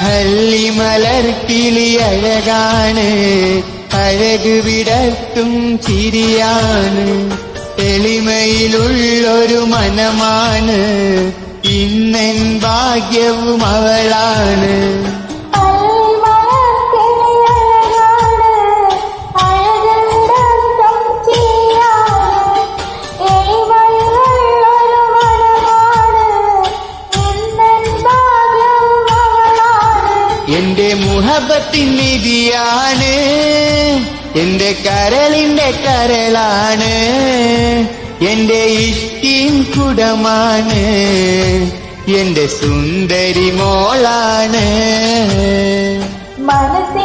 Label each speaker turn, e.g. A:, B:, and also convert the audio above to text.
A: ഹല്ലിമലർക്കിളി അഴകാണ്, അഴക് വിടർത്തും ചിരിയാണ്, എളിമയിലുള്ളൊരു മനമാണ്, ഇന്നെൻ ഭാഗ്യവും അവളാണ്. എന്റെ മുഹബത്തിൻ നിധിയാണ്, എന്റെ കരളിന്റെ കരളാണ്, എന്റെ ഇഷ്ടിൻ കുടമാണ്, എന്റെ സുന്ദരി മോളാണ്.
B: മനസ്സിൽ